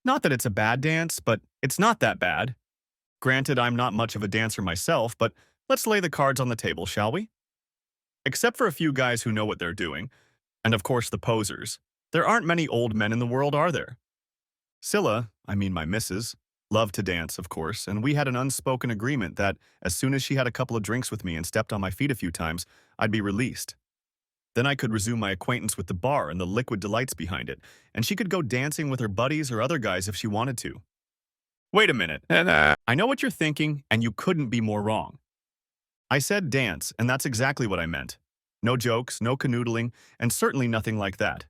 Not that it's a bad dance, but it's not that bad. Granted, I'm not much of a dancer myself, but let's lay the cards on the table, shall we? Except for a few guys who know what they're doing, and of course the posers. There aren't many old men in the world, are there? Scylla, I mean my missus, loved to dance, of course, and we had an unspoken agreement that as soon as she had a couple of drinks with me and stepped on my feet a few times, I'd be released. Then I could resume my acquaintance with the bar and the liquid delights behind it, and she could go dancing with her buddies or other guys if she wanted to. Wait a minute. I know what you're thinking, and you couldn't be more wrong. I said dance, and that's exactly what I meant. No jokes, no canoodling, and certainly nothing like that.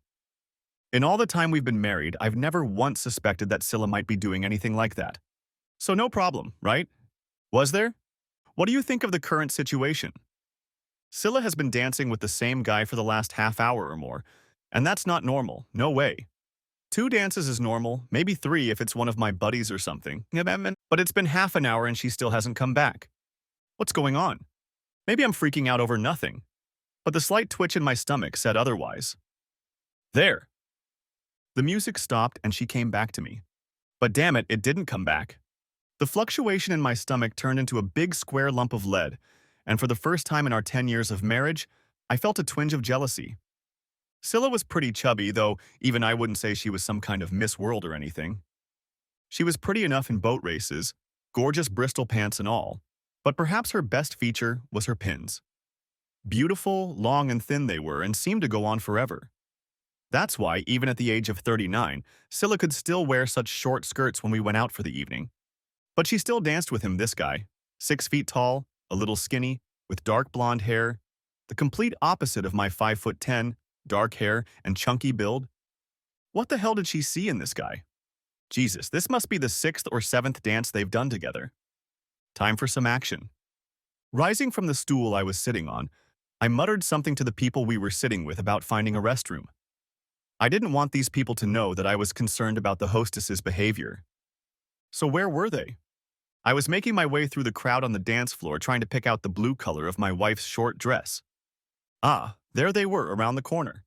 In all the time we've been married, I've never once suspected that Scylla might be doing anything like that. So no problem, right? Was there? What do you think of the current situation? Scylla has been dancing with the same guy for the last half hour or more, and that's not normal, no way. Two dances is normal, maybe three if it's one of my buddies or something. But it's been half an hour and she still hasn't come back. What's going on? Maybe I'm freaking out over nothing. But the slight twitch in my stomach said otherwise. There. The music stopped and she came back to me. But damn it, it didn't come back. The fluctuation in my stomach turned into a big square lump of lead, and for the first time in our 10 years of marriage, I felt a twinge of jealousy. Scylla was pretty chubby, though even I wouldn't say she was some kind of Miss World or anything. She was pretty enough in boat races, gorgeous Bristol pants and all, but perhaps her best feature was her pins. Beautiful, long and thin they were and seemed to go on forever. That's why, even at the age of 39, Scylla could still wear such short skirts when we went out for the evening. But she still danced with him, this guy, 6 feet tall, a little skinny, with dark blonde hair, the complete opposite of my 5'10", dark hair and chunky build. What the hell did she see in this guy? Jesus, this must be the 6th or 7th dance they've done together. Time for some action. Rising from the stool I was sitting on, I muttered something to the people we were sitting with about finding a restroom. I didn't want these people to know that I was concerned about the hostess's behavior. So where were they? I was making my way through the crowd on the dance floor trying to pick out the blue color of my wife's short dress. Ah, there they were around the corner.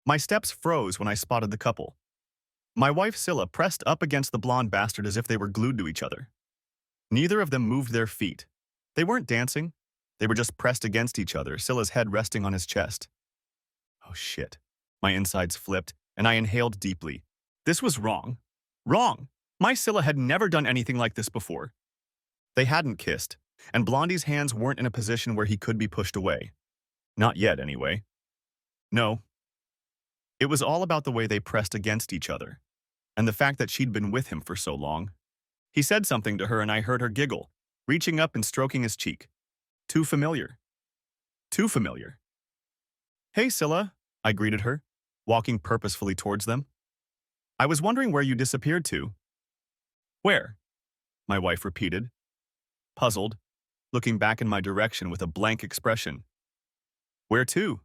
My steps froze when I spotted the couple. My wife Scylla pressed up against the blonde bastard as if they were glued to each other. Neither of them moved their feet. They weren't dancing. They were just pressed against each other, Scylla's head resting on his chest. Oh shit. My insides flipped, and I inhaled deeply. This was wrong. Wrong! My Scylla had never done anything like this before. They hadn't kissed, and Blondie's hands weren't in a position where he could be pushed away. Not yet, anyway. No. It was all about the way they pressed against each other, and the fact that she'd been with him for so long. He said something to her and I heard her giggle, reaching up and stroking his cheek. Too familiar. Too familiar. Hey, Scylla, I greeted her, walking purposefully towards them. I was wondering where you disappeared to. Where? My wife repeated, puzzled, looking back in my direction with a blank expression. Where to?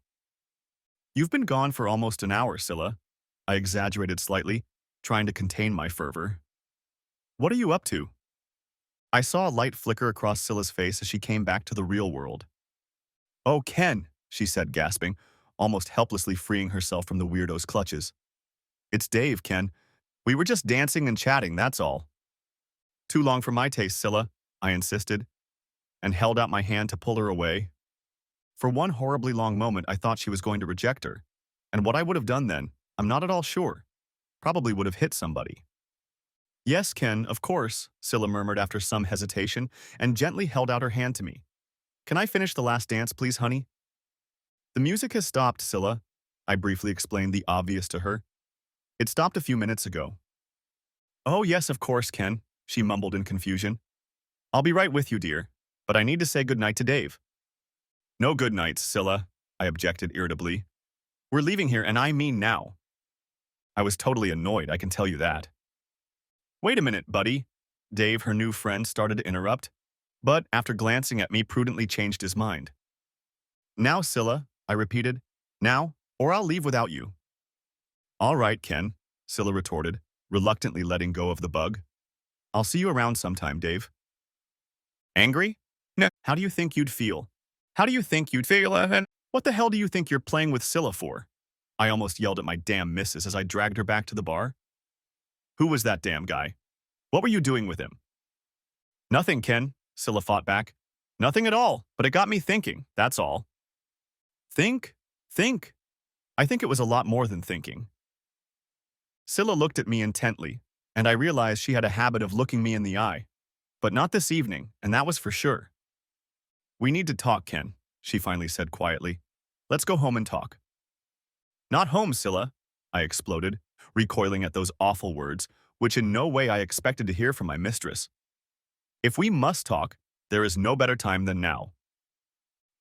You've been gone for almost an hour, Scylla. I exaggerated slightly, trying to contain my fervor. What are you up to? I saw a light flicker across Scylla's face as she came back to the real world. Oh, Ken, she said, gasping, almost helplessly freeing herself from the weirdo's clutches. It's Dave, Ken. We were just dancing and chatting, that's all. Too long for my taste, Scylla, I insisted, and held out my hand to pull her away. For one horribly long moment, I thought she was going to reject her, and what I would have done then, I'm not at all sure. Probably would have hit somebody. Yes, Ken, of course, Scylla murmured after some hesitation, and gently held out her hand to me. Can I finish the last dance, please, honey? The music has stopped, Scylla, I briefly explained the obvious to her. It stopped a few minutes ago. Oh, yes, of course, Ken, she mumbled in confusion. I'll be right with you, dear, but I need to say goodnight to Dave. No good nights, Scylla, I objected irritably. We're leaving here, and I mean now. I was totally annoyed, I can tell you that. Wait a minute, buddy. Dave, her new friend, started to interrupt, but after glancing at me, prudently changed his mind. Now, Scylla, I repeated. Now, or I'll leave without you. All right, Ken, Scylla retorted, reluctantly letting go of the bug. I'll see you around sometime, Dave. Angry? No. How do you think you'd feel? How do you think you'd feel, Evan? What the hell do you think you're playing with Scylla for? I almost yelled at my damn missus as I dragged her back to the bar. Who was that damn guy? What were you doing with him? Nothing, Ken, Scylla fought back. Nothing at all, but it got me thinking, that's all. Think? Think? I think it was a lot more than thinking. Scylla looked at me intently, and I realized she had a habit of looking me in the eye. But not this evening, and that was for sure. We need to talk, Ken, she finally said quietly. Let's go home and talk. Not home, Scylla, I exploded, recoiling at those awful words, which in no way I expected to hear from my mistress. If we must talk, there is no better time than now.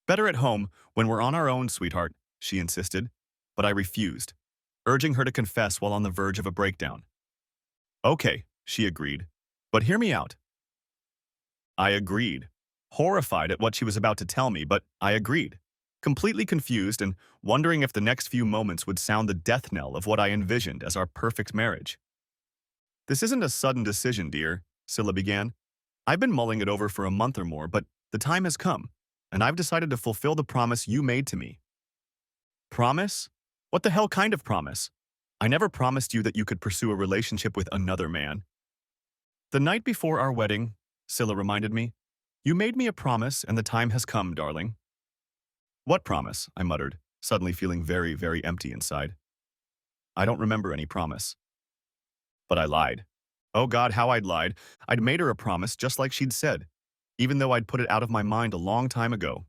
Better at home, when we're on our own, sweetheart, she insisted, but I refused, urging her to confess while on the verge of a breakdown. Okay, she agreed, but hear me out. I agreed, horrified at what she was about to tell me, but I agreed, completely confused and wondering if the next few moments would sound the death knell of what I envisioned as our perfect marriage. This isn't a sudden decision, dear, Scylla began. I've been mulling it over for a month or more, but the time has come, and I've decided to fulfill the promise you made to me. Promise? What the hell kind of promise? I never promised you that you could pursue a relationship with another man. The night before our wedding, Scylla reminded me, you made me a promise and the time has come, darling. What promise? I muttered, suddenly feeling very, very empty inside. I don't remember any promise. But I lied. Oh God, how I'd lied. I'd made her a promise just like she'd said, even though I'd put it out of my mind a long time ago.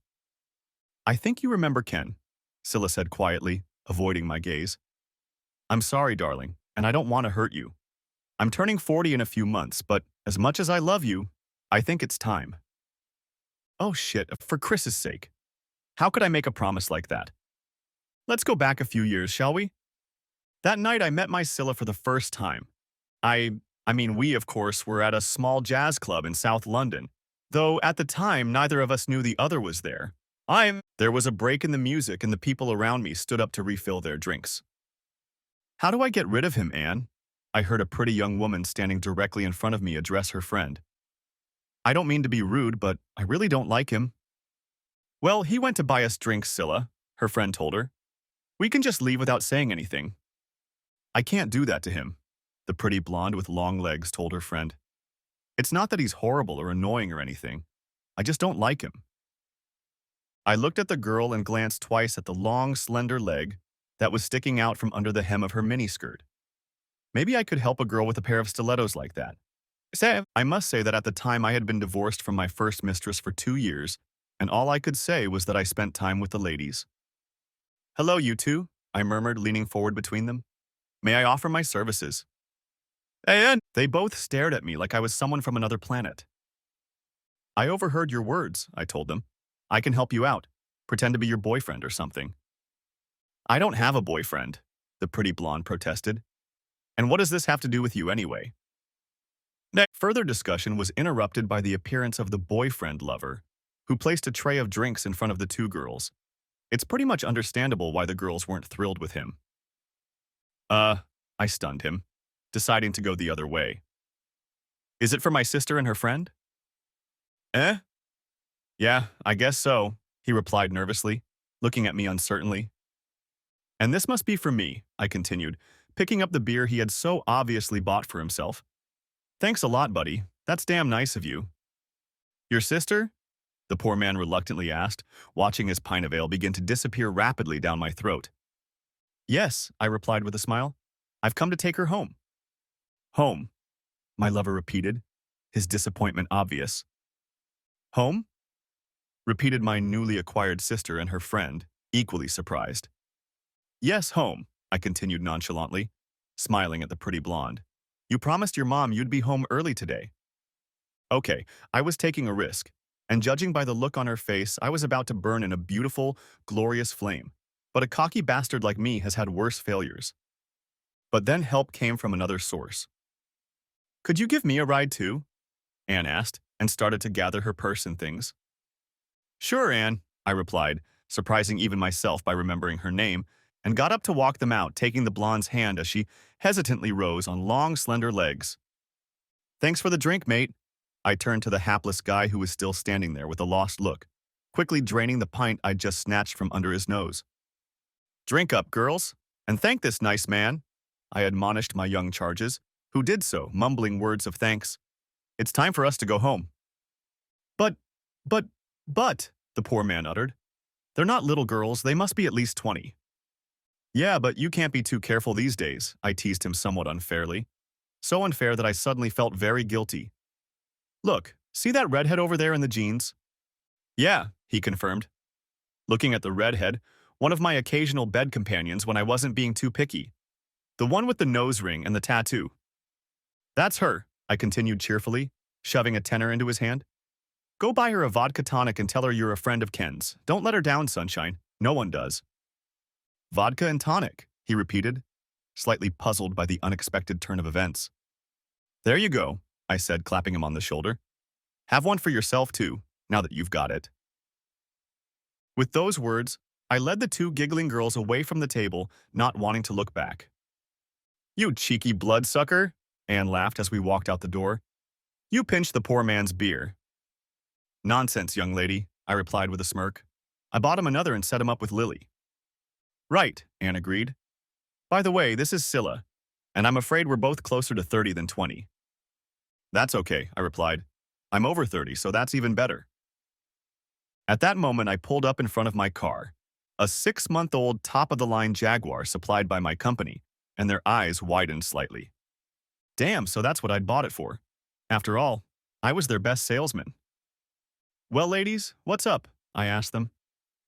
I think you remember, Ken, Scylla said quietly, avoiding my gaze. I'm sorry, darling, and I don't want to hurt you. I'm turning 40 in a few months, but as much as I love you, I think it's time. Oh shit, for Chris's sake. How could I make a promise like that? Let's go back a few years, shall we? That night I met my Scylla for the first time. We, of course, were at a small jazz club in South London, though at the time neither of us knew the other was there. There was a break in the music and the people around me stood up to refill their drinks. How do I get rid of him, Anne? I heard a pretty young woman standing directly in front of me address her friend. I don't mean to be rude, but I really don't like him. Well, he went to buy us drinks, Scylla, her friend told her. We can just leave without saying anything. I can't do that to him, the pretty blonde with long legs told her friend. It's not that he's horrible or annoying or anything. I just don't like him. I looked at the girl and glanced twice at the long, slender leg that was sticking out from under the hem of her miniskirt. Maybe I could help a girl with a pair of stilettos like that. I must say that at the time I had been divorced from my first mistress for 2 years, and all I could say was that I spent time with the ladies. Hello, you two, I murmured, leaning forward between them. May I offer my services? And they both stared at me like I was someone from another planet. I overheard your words, I told them. I can help you out. Pretend to be your boyfriend or something. I don't have a boyfriend, the pretty blonde protested. And what does this have to do with you anyway? Further discussion was interrupted by the appearance of the boyfriend lover, who placed a tray of drinks in front of the two girls. It's pretty much understandable why the girls weren't thrilled with him. I stunned him, deciding to go the other way. Is it for my sister and her friend? Yeah, I guess so, he replied nervously, looking at me uncertainly. And this must be for me, I continued, picking up the beer he had so obviously bought for himself. Thanks a lot, buddy. That's damn nice of you. Your sister? The poor man reluctantly asked, watching his pint of ale begin to disappear rapidly down my throat. Yes, I replied with a smile. I've come to take her home. Home, my lover repeated, his disappointment obvious. Home? Repeated my newly acquired sister and her friend, equally surprised. Yes, home, I continued nonchalantly, smiling at the pretty blonde. You promised your mom you'd be home early today. Okay, I was taking a risk, and judging by the look on her face, I was about to burn in a beautiful, glorious flame. But a cocky bastard like me has had worse failures. But then help came from another source. Could you give me a ride too? Anne asked, and started to gather her purse and things. Sure, Anne, I replied, surprising even myself by remembering her name, and got up to walk them out, taking the blonde's hand as she hesitantly rose on long, slender legs. Thanks for the drink, mate. I turned to the hapless guy who was still standing there with a lost look, quickly draining the pint I'd just snatched from under his nose. Drink up, girls, and thank this nice man, I admonished my young charges, who did so, mumbling words of thanks. It's time for us to go home. But, but, but, the poor man uttered. They're not little girls, they must be at least 20. Yeah, but you can't be too careful these days, I teased him somewhat unfairly. So unfair that I suddenly felt very guilty. Look, see that redhead over there in the jeans? Yeah, he confirmed, looking at the redhead, one of my occasional bed companions when I wasn't being too picky. The one with the nose ring and the tattoo. That's her, I continued cheerfully, shoving a tenner into his hand. Go buy her a vodka tonic and tell her you're a friend of Ken's. Don't let her down, sunshine. No one does. Vodka and tonic, he repeated, slightly puzzled by the unexpected turn of events. There you go, I said, clapping him on the shoulder. Have one for yourself, too, now that you've got it. With those words, I led the two giggling girls away from the table, not wanting to look back. You cheeky bloodsucker, Anne laughed as we walked out the door. You pinched the poor man's beer. Nonsense, young lady, I replied with a smirk. I bought him another and set him up with Lily. Right, Anne agreed. By the way, this is Scylla, and I'm afraid we're both closer to 30 than 20. That's okay, I replied. I'm over 30, so that's even better. At that moment, I pulled up in front of my car, a 6-month-old top-of-the-line Jaguar supplied by my company, and their eyes widened slightly. Damn, so that's what I'd bought it for. After all, I was their best salesman. Well, ladies, what's up? I asked them.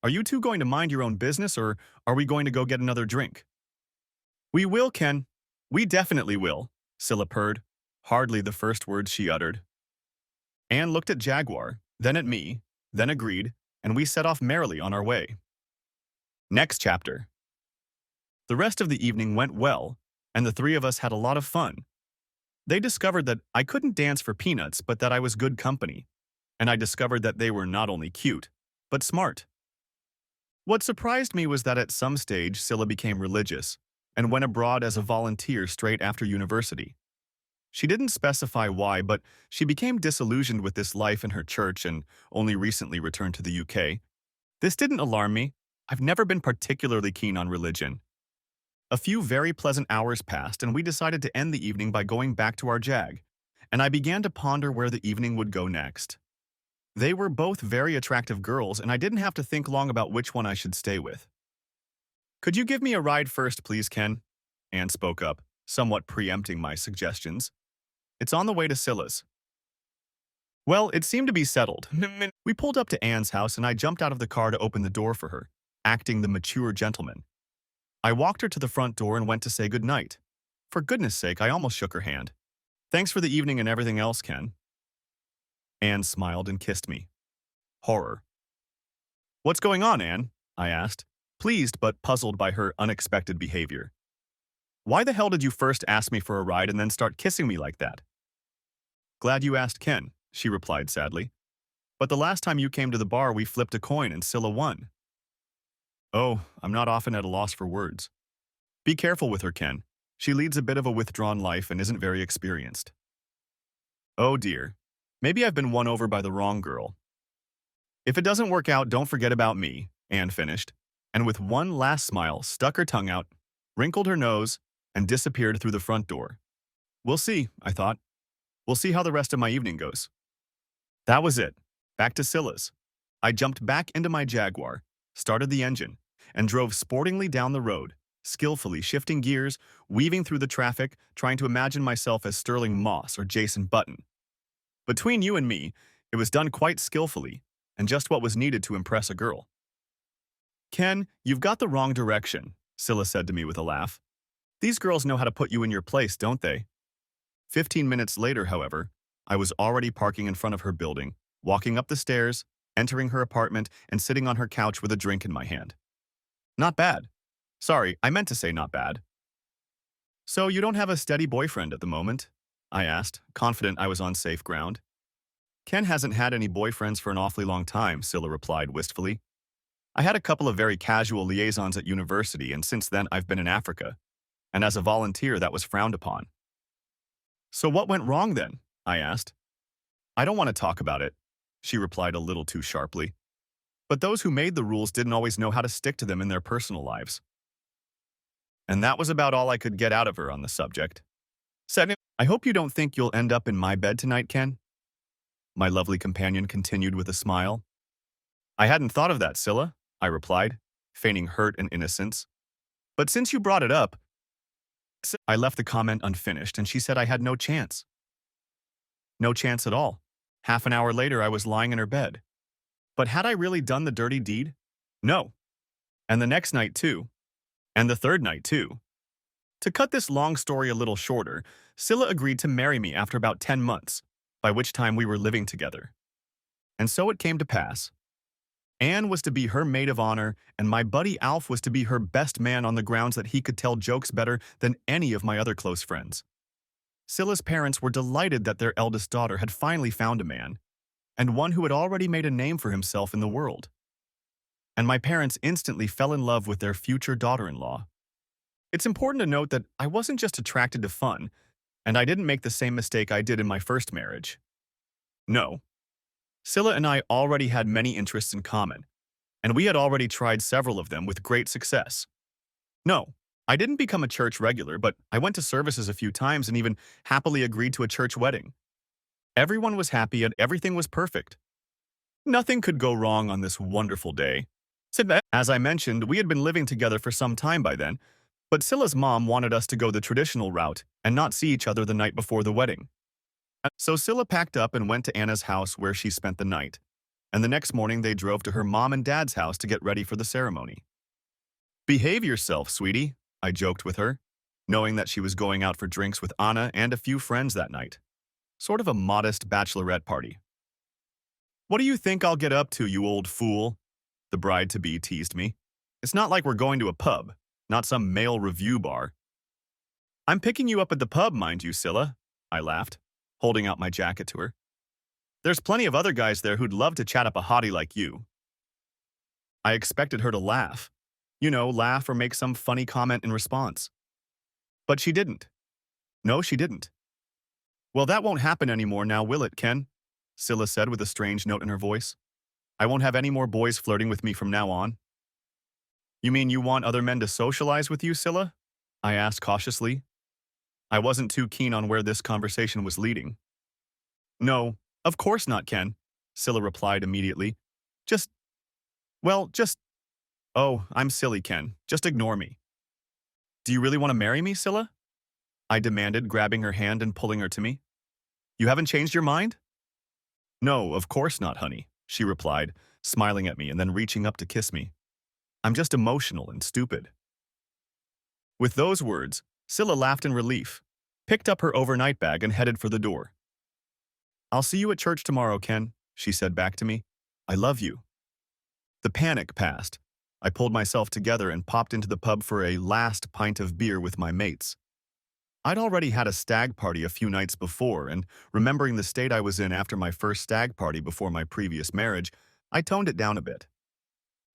Are you two going to mind your own business, or are we going to go get another drink? We will, Ken. We definitely will, Scylla purred, hardly the first words she uttered. Anne looked at Jaguar, then at me, then agreed, and we set off merrily on our way. Next chapter. The rest of the evening went well, and the three of us had a lot of fun. They discovered that I couldn't dance for peanuts, but that I was good company, and I discovered that they were not only cute, but smart. What surprised me was that at some stage Scylla became religious and went abroad as a volunteer straight after university. She didn't specify why, but she became disillusioned with this life in her church and only recently returned to the UK. This didn't alarm me. I've never been particularly keen on religion. A few very pleasant hours passed, and we decided to end the evening by going back to our Jag, and I began to ponder where the evening would go next. They were both very attractive girls, and I didn't have to think long about which one I should stay with. Could you give me a ride first, please, Ken? Anne spoke up, somewhat preempting my suggestions. It's on the way to Scylla's. Well, it seemed to be settled. We pulled up to Anne's house, and I jumped out of the car to open the door for her, acting the mature gentleman. I walked her to the front door and went to say good night. For goodness sake, I almost shook her hand. Thanks for the evening and everything else, Ken. Anne smiled and kissed me. Horror. What's going on, Anne? I asked, pleased but puzzled by her unexpected behavior. Why the hell did you first ask me for a ride and then start kissing me like that? Glad you asked, Ken, she replied sadly. But the last time you came to the bar, we flipped a coin and Scylla won. Oh, I'm not often at a loss for words. Be careful with her, Ken. She leads a bit of a withdrawn life and isn't very experienced. Oh dear. Maybe I've been won over by the wrong girl. If it doesn't work out, don't forget about me, Anne finished, and with one last smile, stuck her tongue out, wrinkled her nose, and disappeared through the front door. We'll see, I thought. We'll see how the rest of my evening goes. That was it. Back to Scylla's. I jumped back into my Jaguar, started the engine, and drove sportingly down the road, skillfully shifting gears, weaving through the traffic, trying to imagine myself as Sterling Moss or Jason Button. Between you and me, it was done quite skillfully, and just what was needed to impress a girl. Ken, you've got the wrong direction, Scylla said to me with a laugh. These girls know how to put you in your place, don't they? 15 minutes later, however, I was already parking in front of her building, walking up the stairs, entering her apartment, and sitting on her couch with a drink in my hand. Not bad. Sorry, I meant to say not bad. So you don't have a steady boyfriend at the moment? I asked, confident I was on safe ground. Ken hasn't had any boyfriends for an awfully long time, Scylla replied wistfully. I had a couple of very casual liaisons at university, and since then I've been in Africa. And as a volunteer, that was frowned upon. So what went wrong then? I asked. I don't want to talk about it, she replied a little too sharply. But those who made the rules didn't always know how to stick to them in their personal lives. And that was about all I could get out of her on the subject. Second, I hope you don't think you'll end up in my bed tonight, Ken. My lovely companion continued with a smile. I hadn't thought of that, Scylla, I replied, feigning hurt and innocence. But since you brought it up, I left the comment unfinished and she said I had no chance. No chance at all. Half an hour later, I was lying in her bed. But had I really done the dirty deed? No. And the next night, too. And the third night, too. To cut this long story a little shorter, Scylla agreed to marry me after about 10 months, by which time we were living together. And so it came to pass. Anne was to be her maid of honor, and my buddy Alf was to be her best man on the grounds that he could tell jokes better than any of my other close friends. Scylla's parents were delighted that their eldest daughter had finally found a man, and one who had already made a name for himself in the world. And my parents instantly fell in love with their future daughter-in-law. It's important to note that I wasn't just attracted to fun, and I didn't make the same mistake I did in my first marriage. No. Scylla and I already had many interests in common, and we had already tried several of them with great success. No, I didn't become a church regular, but I went to services a few times and even happily agreed to a church wedding. Everyone was happy and everything was perfect. Nothing could go wrong on this wonderful day. As I mentioned, we had been living together for some time by then, but Scylla's mom wanted us to go the traditional route and not see each other the night before the wedding. So Scylla packed up and went to Anna's house where she spent the night, and the next morning they drove to her mom and dad's house to get ready for the ceremony. Behave yourself, sweetie, I joked with her, knowing that she was going out for drinks with Anna and a few friends that night. Sort of a modest bachelorette party. What do you think I'll get up to, you old fool? The bride-to-be teased me. It's not like we're going to a pub, not some male review bar. I'm picking you up at the pub, mind you, Scylla, I laughed, holding out my jacket to her. There's plenty of other guys there who'd love to chat up a hottie like you. I expected her to laugh. You know, laugh or make some funny comment in response. But she didn't. No, she didn't. Well, that won't happen anymore now, will it, Ken? Scylla said with a strange note in her voice. I won't have any more boys flirting with me from now on. You mean you want other men to socialize with you, Scylla? I asked cautiously. I wasn't too keen on where this conversation was leading. No, of course not, Ken, Scylla replied immediately. Just, oh, I'm silly, Ken. Just ignore me. Do you really want to marry me, Scylla? I demanded, grabbing her hand and pulling her to me. You haven't changed your mind? No, of course not, honey, she replied, smiling at me and then reaching up to kiss me. I'm just emotional and stupid. With those words, Scylla laughed in relief, picked up her overnight bag and headed for the door. I'll see you at church tomorrow, Ken, she said back to me. I love you. The panic passed. I pulled myself together and popped into the pub for a last pint of beer with my mates. I'd already had a stag party a few nights before, and remembering the state I was in after my first stag party before my previous marriage, I toned it down a bit.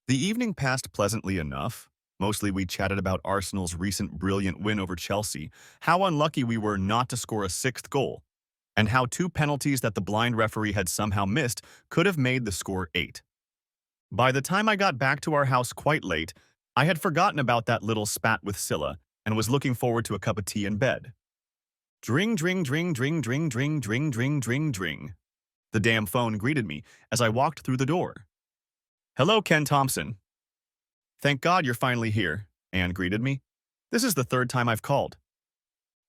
The evening passed pleasantly enough. Mostly we chatted about Arsenal's recent brilliant win over Chelsea, how unlucky we were not to score a sixth goal, and how 2 penalties that the blind referee had somehow missed could have made the score 8. By the time I got back to our house quite late, I had forgotten about that little spat with Scylla and was looking forward to a cup of tea in bed. Dring, dring, dring, dring, dring, dring, dring, dring, dring, dring. The damn phone greeted me as I walked through the door. Hello, Ken Thompson. Thank God you're finally here, Anne greeted me. This is the 3rd time I've called.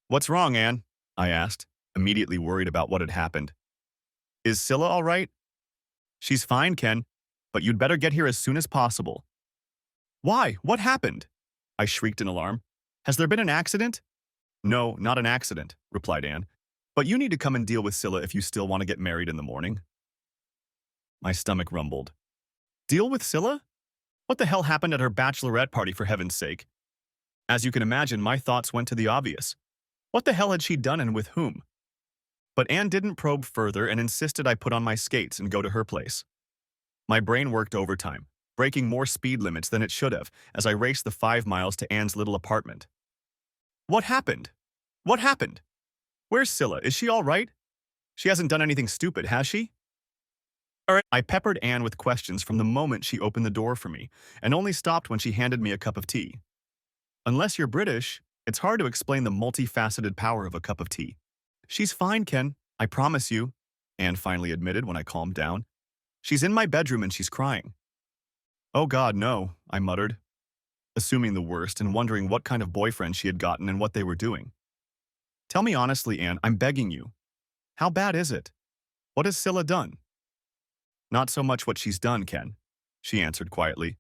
What's wrong, Anne? I asked, immediately worried about what had happened. Is Scylla all right? She's fine, Ken, but you'd better get here as soon as possible. Why? What happened? I shrieked in alarm. Has there been an accident? No, not an accident, replied Anne. But you need to come and deal with Scylla if you still want to get married in the morning. My stomach rumbled. Deal with Scylla? What the hell happened at her bachelorette party, for heaven's sake? As you can imagine, my thoughts went to the obvious. What the hell had she done and with whom? But Anne didn't probe further and insisted I put on my skates and go to her place. My brain worked overtime, breaking more speed limits than it should have as I raced the 5 miles to Anne's little apartment. What happened? What happened? Where's Scylla? Is she all right? She hasn't done anything stupid, has she? I peppered Anne with questions from the moment she opened the door for me, and only stopped when she handed me a cup of tea. Unless you're British, It's hard to explain the multifaceted power of a cup of tea. She's fine, Ken. I promise you, Anne finally admitted when I calmed down. She's in my bedroom and she's crying. Oh God, no, I muttered, assuming the worst and wondering what kind of boyfriend she had gotten and what they were doing. Tell me honestly, Anne, I'm begging you. How bad is it? What has Scylla done? Not so much what she's done, Ken, she answered quietly.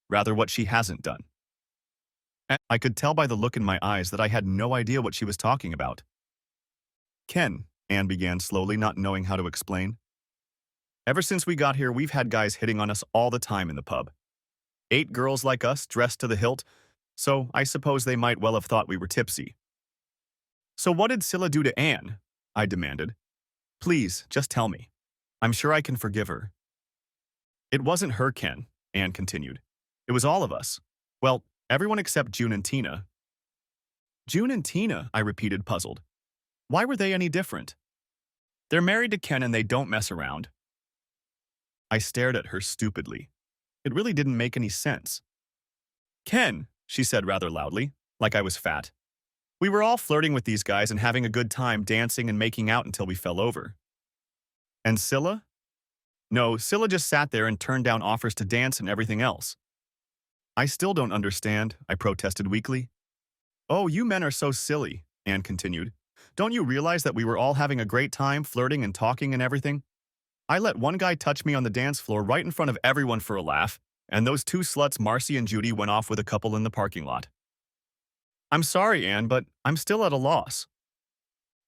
Rather what she hasn't done. I could tell by the look in my eyes that I had no idea what she was talking about. Ken, Anne began slowly, not knowing how to explain. Ever since we got here, we've had guys hitting on us all the time in the pub. 8 girls like us, dressed to the hilt, so I suppose they might well have thought we were tipsy. So what did Scylla do to Anne? I demanded. Please, just tell me. I'm sure I can forgive her. It wasn't her, Ken, Anne continued. It was all of us. Well, everyone except June and Tina. June and Tina, I repeated, puzzled. Why were they any different? They're married to Ken and they don't mess around. I stared at her stupidly. It really didn't make any sense. Ken, she said rather loudly, like I was fat. We were all flirting with these guys and having a good time dancing and making out until we fell over. And Scylla? No, Scylla just sat there and turned down offers to dance and everything else. I still don't understand, I protested weakly. Oh, you men are so silly, Anne continued. Don't you realize that we were all having a great time flirting and talking and everything? I let one guy touch me on the dance floor right in front of everyone for a laugh, and those 2 sluts, Marcy and Judy, went off with a couple in the parking lot. I'm sorry, Anne, but I'm still at a loss.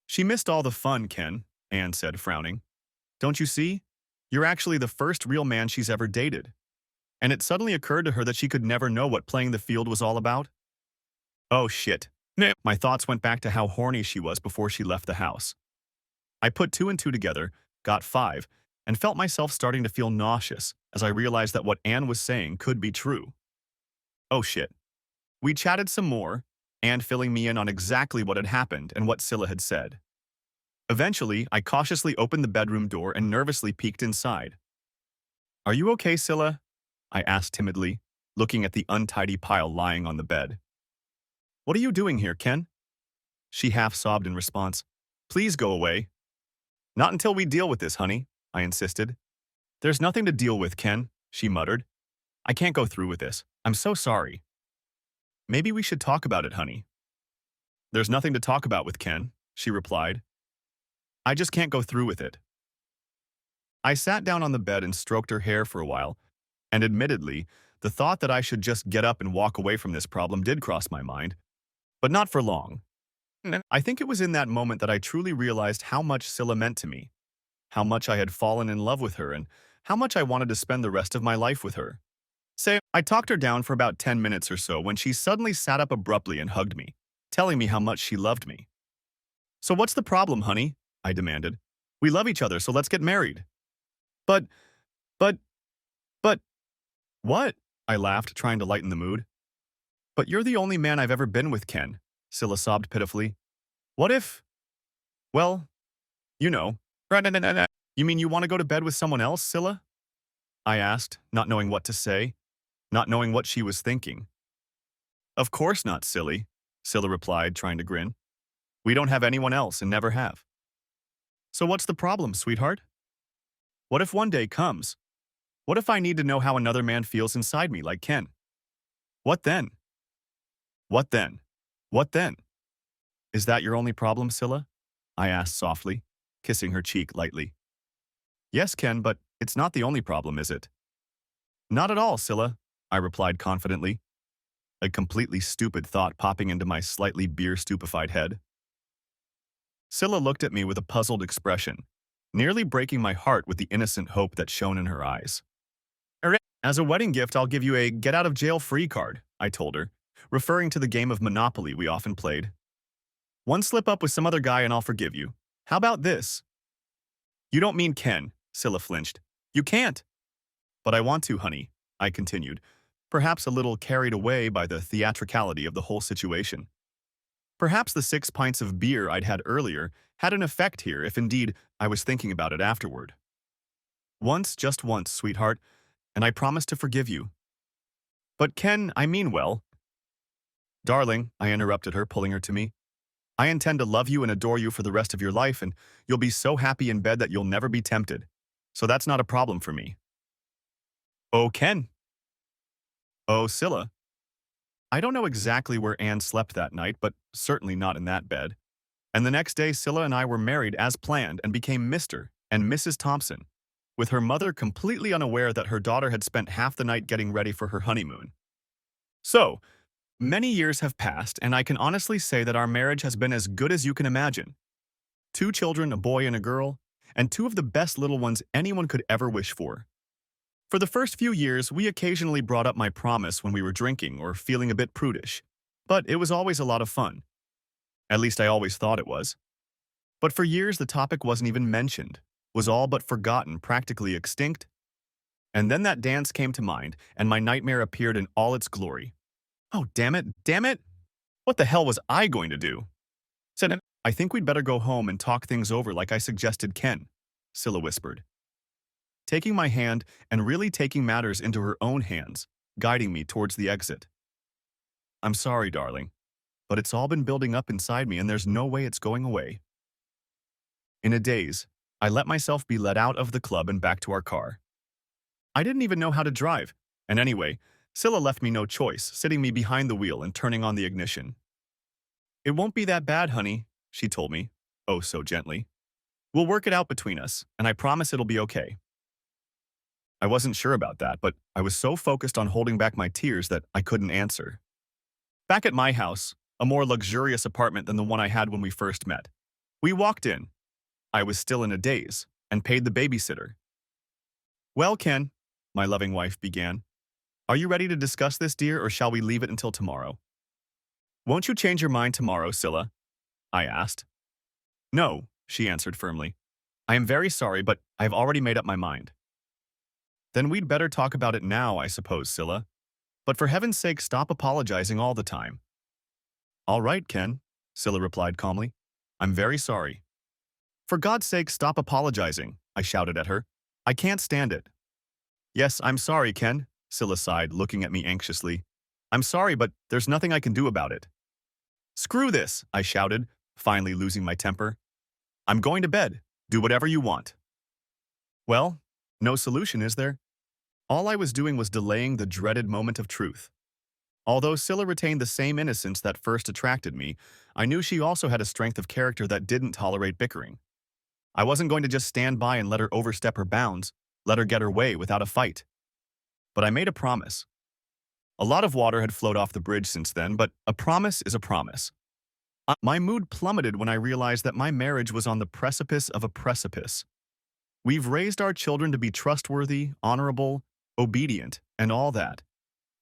She missed all the fun, Ken, Anne said, frowning. Don't you see? You're actually the first real man she's ever dated. And it suddenly occurred to her that she could never know what playing the field was all about. Oh, shit. My thoughts went back to how horny she was before she left the house. I put 2 and 2 together, got 5, and felt myself starting to feel nauseous as I realized that what Anne was saying could be true. Oh, shit. We chatted some more, Anne filling me in on exactly what had happened and what Scylla had said. Eventually, I cautiously opened the bedroom door and nervously peeked inside. Are you okay, Scylla? I asked timidly, looking at the untidy pile lying on the bed. What are you doing here, Ken? She half sobbed in response. Please go away. Not until we deal with this, honey, I insisted. There's nothing to deal with, Ken, she muttered. I can't go through with this. I'm so sorry. Maybe we should talk about it, honey. There's nothing to talk about with Ken, she replied. I just can't go through with it. I sat down on the bed and stroked her hair for a while, and admittedly, the thought that I should just get up and walk away from this problem did cross my mind, but not for long. I think it was in that moment that I truly realized how much Scylla meant to me, how much I had fallen in love with her, and how much I wanted to spend the rest of my life with her. I talked her down for about 10 minutes or so when she suddenly sat up abruptly and hugged me, telling me how much she loved me. So what's the problem, honey? I demanded. We love each other, so let's get married. But, but, what? I laughed, trying to lighten the mood. But you're the only man I've ever been with, Ken, Scylla sobbed pitifully. What if? Well, you know. You mean you want to go to bed with someone else, Scylla? I asked, not knowing what to say, not knowing what she was thinking. Of course not, silly, Scylla replied, trying to grin. We don't have anyone else and never have. So what's the problem, sweetheart? What if one day comes? What if I need to know how another man feels inside me like Ken? What then? What then? What then? Is that your only problem, Scylla? I asked softly, kissing her cheek lightly. Yes, Ken, but it's not the only problem, is it? Not at all, Scylla, I replied confidently, a completely stupid thought popping into my slightly beer-stupefied head. Scylla looked at me with a puzzled expression, nearly breaking my heart with the innocent hope that shone in her eyes. As a wedding gift, I'll give you a get-out-of-jail-free card, I told her, referring to the game of Monopoly we often played. One slip up with some other guy and I'll forgive you. How about this? You don't mean Ken, Scylla flinched. You can't. But I want to, honey, I continued, perhaps a little carried away by the theatricality of the whole situation. Perhaps the 6 pints of beer I'd had earlier had an effect here if indeed I was thinking about it afterward. Once, just once, sweetheart, and I promise to forgive you. But Ken, I mean well. Darling, I interrupted her, pulling her to me. I intend to love you and adore you for the rest of your life, and you'll be so happy in bed that you'll never be tempted. So that's not a problem for me. Oh, Ken. Oh, Scylla. I don't know exactly where Anne slept that night, but certainly not in that bed. And the next day, Scylla and I were married as planned and became Mr. and Mrs. Thompson, with her mother completely unaware that her daughter had spent half the night getting ready for her honeymoon. So, many years have passed, and I can honestly say that our marriage has been as good as you can imagine. 2 children, a boy and a girl, and 2 of the best little ones anyone could ever wish for. For the first few years, we occasionally brought up my promise when we were drinking or feeling a bit prudish, but it was always a lot of fun. At least I always thought it was. But for years, the topic wasn't even mentioned, was all but forgotten, practically extinct. And then that dance came to mind, and my nightmare appeared in all its glory. Oh, damn it, damn it! What the hell was I going to do? Said, I think we'd better go home and talk things over like I suggested, Ken, Scylla whispered, taking my hand and really taking matters into her own hands, guiding me towards the exit. I'm sorry, darling, but it's all been building up inside me and there's no way it's going away. In a daze, I let myself be led out of the club and back to our car. I didn't even know how to drive, and anyway, Scylla left me no choice, sitting me behind the wheel and turning on the ignition. It won't be that bad, honey, she told me, oh so gently. We'll work it out between us, and I promise it'll be okay. I wasn't sure about that, but I was so focused on holding back my tears that I couldn't answer. Back at my house, a more luxurious apartment than the one I had when we first met, we walked in. I was still in a daze, and paid the babysitter. Well, Ken, my loving wife began, are you ready to discuss this, dear, or shall we leave it until tomorrow? Won't you change your mind tomorrow, Scylla? I asked. No, she answered firmly. I am very sorry, but I've already made up my mind. Then we'd better talk about it now, I suppose, Scylla. But for heaven's sake, stop apologizing all the time. All right, Ken, Scylla replied calmly. I'm very sorry. For God's sake, stop apologizing, I shouted at her. I can't stand it. Yes, I'm sorry, Ken, Scylla sighed, looking at me anxiously. I'm sorry, but there's nothing I can do about it. Screw this, I shouted, finally losing my temper. I'm going to bed. Do whatever you want. Well, no solution, is there? All I was doing was delaying the dreaded moment of truth. Although Scylla retained the same innocence that first attracted me, I knew she also had a strength of character that didn't tolerate bickering. I wasn't going to just stand by and let her overstep her bounds, let her get her way without a fight. But I made a promise. A lot of water had flowed off the bridge since then, but a promise is a promise. My mood plummeted when I realized that my marriage was on the precipice of a precipice. We've raised our children to be trustworthy, honorable, obedient, and all that.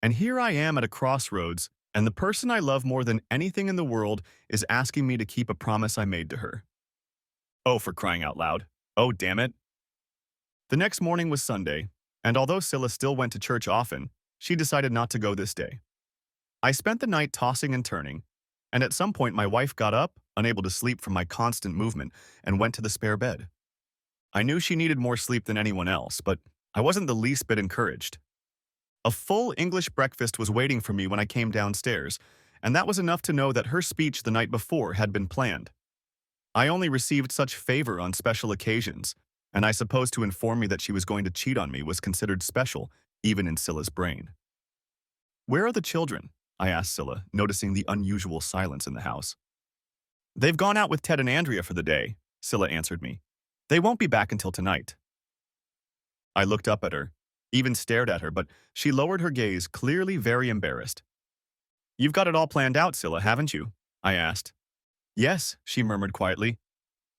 And here I am at a crossroads, and the person I love more than anything in the world is asking me to keep a promise I made to her. Oh, for crying out loud. Oh, damn it. The next morning was Sunday, and although Scylla still went to church often, she decided not to go this day. I spent the night tossing and turning, and at some point my wife got up, unable to sleep from my constant movement, and went to the spare bed. I knew she needed more sleep than anyone else, but I wasn't the least bit encouraged. A full English breakfast was waiting for me when I came downstairs, and that was enough to know that her speech the night before had been planned. I only received such favor on special occasions, and I suppose to inform me that she was going to cheat on me was considered special, even in Scylla's brain. Where are the children? I asked Scylla, noticing the unusual silence in the house. They've gone out with Ted and Andrea for the day, Scylla answered me. They won't be back until tonight. I looked up at her, even stared at her, but she lowered her gaze, clearly very embarrassed. You've got it all planned out, Scylla, haven't you? I asked. Yes, she murmured quietly.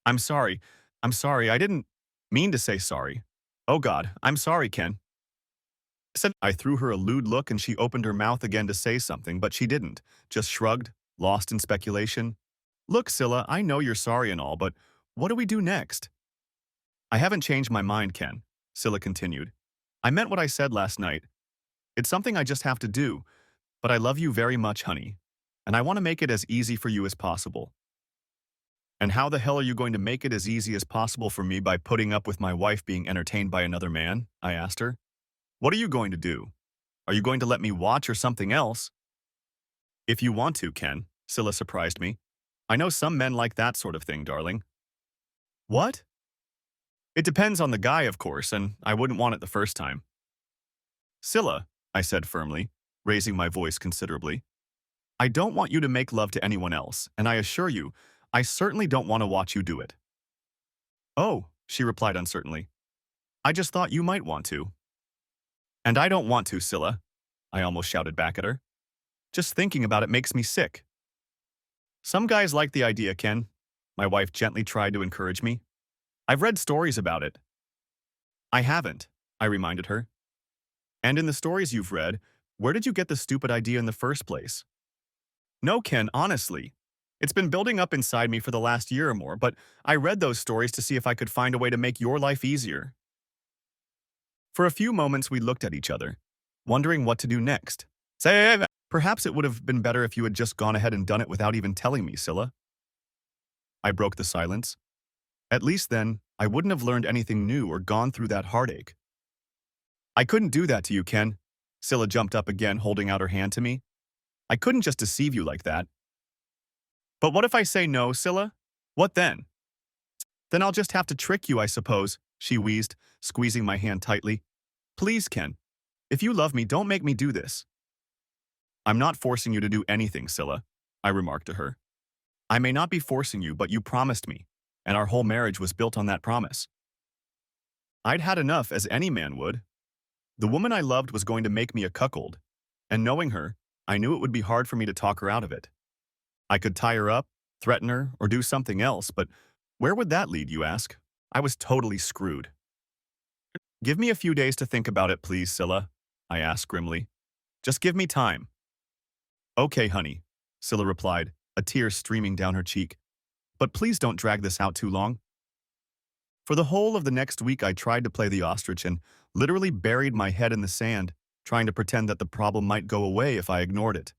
I'm sorry, I didn't mean to say sorry. Oh God, I'm sorry, Ken. I threw her a lewd look and she opened her mouth again to say something, but she didn't, just shrugged, lost in speculation. Look, Scylla, I know you're sorry and all, but what do we do next? I haven't changed my mind, Ken, Scylla continued. I meant what I said last night. It's something I just have to do, but I love you very much, honey, and I want to make it as easy for you as possible. And how the hell are you going to make it as easy as possible for me by putting up with my wife being entertained by another man? I asked her. What are you going to do? Are you going to let me watch or something else? If you want to, Ken, Scylla surprised me. I know some men like that sort of thing, darling. What? It depends on the guy, of course, and I wouldn't want it the first time. Scylla, I said firmly, raising my voice considerably, I don't want you to make love to anyone else, and I assure you, I certainly don't want to watch you do it. Oh, she replied uncertainly. I just thought you might want to. And I don't want to, Scylla, I almost shouted back at her. Just thinking about it makes me sick. Some guys like the idea, Ken. My wife gently tried to encourage me. I've read stories about it. I haven't, I reminded her. And in the stories you've read, where did you get the stupid idea in the first place? No, Ken, honestly. It's been building up inside me for the last year or more, but I read those stories to see if I could find a way to make your life easier. For a few moments, we looked at each other, wondering what to do next. Say, perhaps it would have been better if you had just gone ahead and done it without even telling me, Scylla. I broke the silence. At least then, I wouldn't have learned anything new or gone through that heartache. I couldn't do that to you, Ken. Scylla jumped up again, holding out her hand to me. I couldn't just deceive you like that. But what if I say no, Scylla? What then? Then I'll just have to trick you, I suppose, she wheezed, squeezing my hand tightly. Please, Ken. If you love me, don't make me do this. I'm not forcing you to do anything, Scylla, I remarked to her. I may not be forcing you, but you promised me, and our whole marriage was built on that promise. I'd had enough, as any man would. The woman I loved was going to make me a cuckold, and knowing her, I knew it would be hard for me to talk her out of it. I could tie her up, threaten her, or do something else, but where would that lead, you ask? I was totally screwed. Give me a few days to think about it, please, Scylla, I asked grimly. Just give me time. Okay, honey, Scylla replied, a tear streaming down her cheek. But please don't drag this out too long. For the whole of the next week, I tried to play the ostrich and literally buried my head in the sand, trying to pretend that the problem might go away if I ignored it.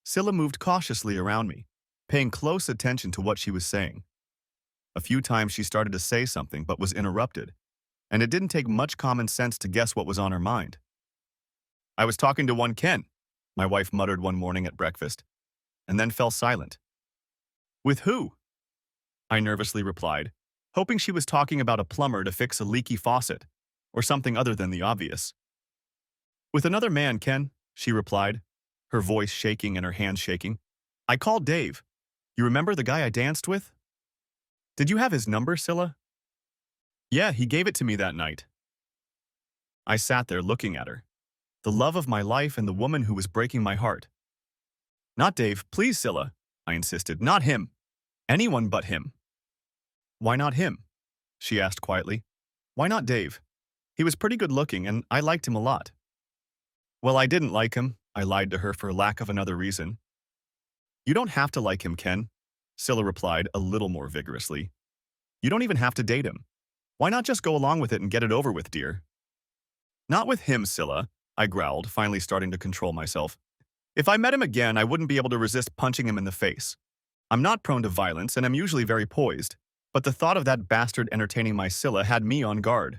Scylla moved cautiously around me, paying close attention to what she was saying. A few times she started to say something but was interrupted, and it didn't take much common sense to guess what was on her mind. I was talking to one Ken, my wife muttered one morning at breakfast, and then fell silent. With who? I nervously replied, hoping she was talking about a plumber to fix a leaky faucet, or something other than the obvious. With another man, Ken, she replied, her voice shaking and her hands shaking. I called Dave. You remember the guy I danced with? Did you have his number, Scylla? Yeah, he gave it to me that night. I sat there looking at her, the love of my life and the woman who was breaking my heart. Not Dave, please, Scylla, I insisted. Not him. Anyone but him. Why not him? She asked quietly. Why not Dave? He was pretty good looking and I liked him a lot. Well, I didn't like him, I lied to her for lack of another reason. You don't have to like him, Ken, Scylla replied a little more vigorously. You don't even have to date him. Why not just go along with it and get it over with, dear? Not with him, Scylla, I growled, finally starting to control myself. If I met him again, I wouldn't be able to resist punching him in the face. I'm not prone to violence and I'm usually very poised, but the thought of that bastard entertaining my Scylla had me on guard.